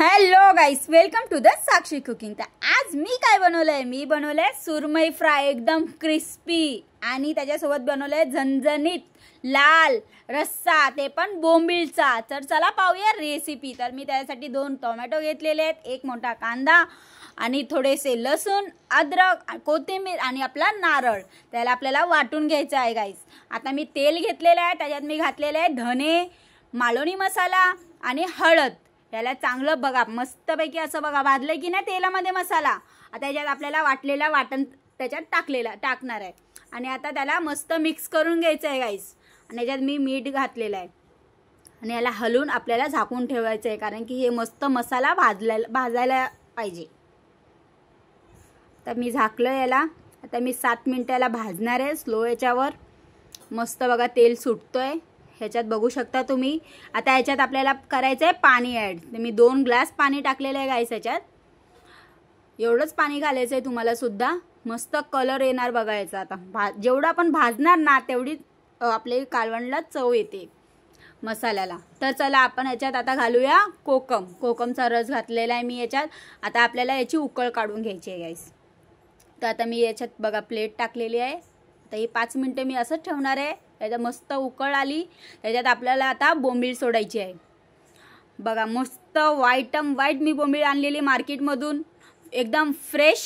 Hello guys, welcome to the Sakshi cooking. तर आज मी काय बनवलंय, मी बनवलंय सुरमई फ्राय, एकदम क्रिस्पी आणि त्याच्यासोबत बनवलंय झणझणीत लाल रस्सा, ते पण बोंबीलचा। तर चला पाहूया रेसिपी। तर मी त्यासाठी 2 टोमॅटो घेतलेले आहेत, 1 मोठा कांदा आणि थोडेसे लसूण, अद्रक, कोथिंबीर आणि आपला नारळ। त्याला आपल्याला वाटून घ्यायचं आहे गाईस। आता मी तेल घेतलेलं आहे, त्याच्यात मी घातलेले आहे धने, मालवणी मसाला आणि हळद। याला चांगलं बघा, मस्तपैकी असं बघा भाजलंय की नाही तेलामध्ये मसाला। आता याच्यात आपल्याला वाटलेला वाटण त्याच्यात टाकणार आहे आणि आता त्याला मस्त मिक्स करून घ्यायचं आहे गाईस। आणि याच्यात मी मीठ घातलेलं आहे आणि याला हलवून आपल्याला झाकून ठेवायचं आहे, कारण की हे मस्त मसाला भाजायला पाहिजे। तर मी झाकलं याला। आता मी 7 मिनिटाला भाजणार आहे स्लो याच्यावर। मस्त बघा तेल सुटतोय ह्याच्यात, बघू शकता तुम्ही। आता ह्याच्यात आपल्याला करायचं आहे पाणी ॲड। तर मी 2 ग्लास पाणी टाकलेलं आहे गाईस ह्याच्यात। एवढंच पाणी घालायचं आहे तुम्हाला सुद्धा। मस्त कलर येणार बघायचा। आता जेवढं आपण भाजणार ना तेवढी आपले कालवणला चव येते मसाल्याला। तर चला आपण ह्याच्यात आता घालूया कोकमचा रस घातलेला आहे मी ह्याच्यात। आता आपल्याला याची उकळ काढून घ्यायची आहे गाईस। तर आता मी याच्यात बघा प्लेट टाकलेली आहे। आता ही 5 मिनिटं मी असंच ठेवणार आहे। त्याच्यात मस्त उकळ आली, त्याच्यात आपल्याला आता बोंबील सोडायची आहे। बघा मस्त व्हाईट मी बोंबील आणलेली मार्केटमधून, एकदम फ्रेश।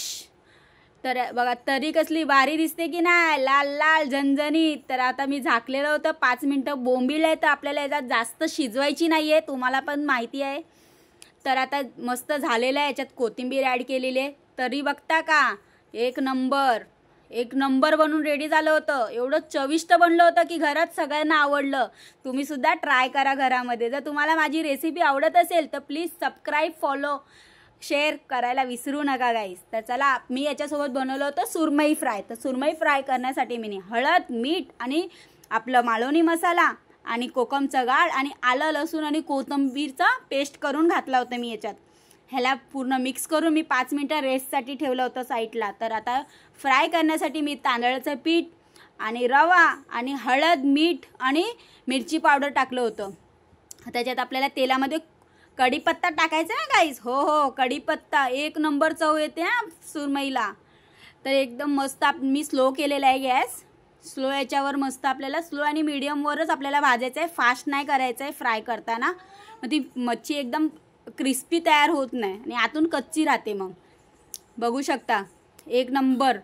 तर बघा तरी कसली भारी दिसते की नाही, लाल लाल झणझणीत। तर आता मी झाकलेलं होतं 5 मिनिटं। बोंबील आहे तर आपल्याला याच्यात जास्त शिजवायची नाही आहे, तुम्हाला पण माहिती आहे। तर आता मस्त झालेलं आहे। याच्यात कोथिंबीर ॲड केलेली आहे। तरी बघता का, एक नंबर बनून रेडी झालं होतं। एवढं चविष्ट बनलं होतं की घरात सगळ्यांना आवडलं। तुम्ही सुद्धा ट्राय करा घरामध्ये। जर तुम्हाला माझी रेसिपी आवडत असेल तर प्लीज सबस्क्राईब, फॉलो, शेअर करायला विसरू नका गाईस। तर चला, मी याच्यासोबत बनवलं होतं सुरमई फ्राय। तर सुरमई फ्राय करण्यासाठी मी हळद, मीठ आणि आपलं मालवणी मसाला आणि कोकमचं गाळ आणि आलं, लसूण आणि कोथिंबीरचा पेस्ट करून घातला होता मी याच्यात। ह्याला पूर्ण मिक्स करून मी 5 मिनिटं रेस्टसाठी ठेवलं होतं साईडला। तर आता फ्राय करण्यासाठी मी तांदळाचं पीठ आणि रवा आणि हळद, मीठ आणि मिरची पावडर टाकलं होतं। त्याच्यात आपल्याला तेलामध्ये कढीपत्ता टाकायचा ना गाईस। हो, कढीपत्ता एक नंबर चव येते हां सुरमईला। तर एकदम मस्त मी स्लो केलेला आहे गॅस। स्लो याच्यावर मस्त आपल्याला स्लो आणि मीडियमवरच आपल्याला भाजायचं आहे, फास्ट नाही करायचं आहे फ्राय करताना। मग ती मच्छी एकदम क्रिस्पी तयार होत नाही आणि आतून कच्ची राहते। मग बघू शकता एक नंबर।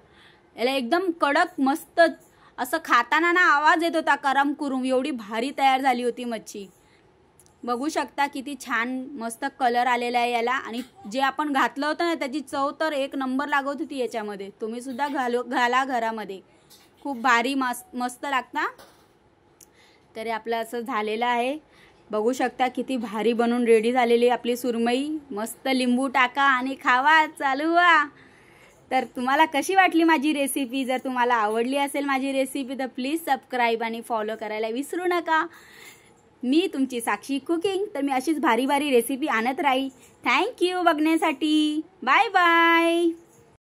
याला एकदम कडक मस्त असं खाताना ना आवाज येत होता करम कुरुम, एवढी भारी तयार झाली होती मच्छी। बघू शकता किती छान मस्त कलर आलेला आहे याला। आणि जे आपण घातलं होतं ना त्याची चव तर एक नंबर लागत होती याच्यामध्ये। तुम्ही सुद्धा घाला घरामध्ये, खूप भारी मस्त लागता। तरी आपलं असं झालेलं आहे, बघू शकता किती भारी बनून रेडी झालेली आपली सुरमई। मस्त लिंबू टाका आणि खावा, चालू व्हा। तर तुम्हाला कशी वाटली माझी रेसिपी? जर तुम्हाला आवडली असेल माझी रेसिपी तर प्लीज सबस्क्राईब आणि फॉलो करायला विसरू नका। मी तुमची साक्षी कुकिंग। तर मी अशीच भारी रेसिपी आणत राहील। थँक्यू बघण्यासाठी। Bye bye.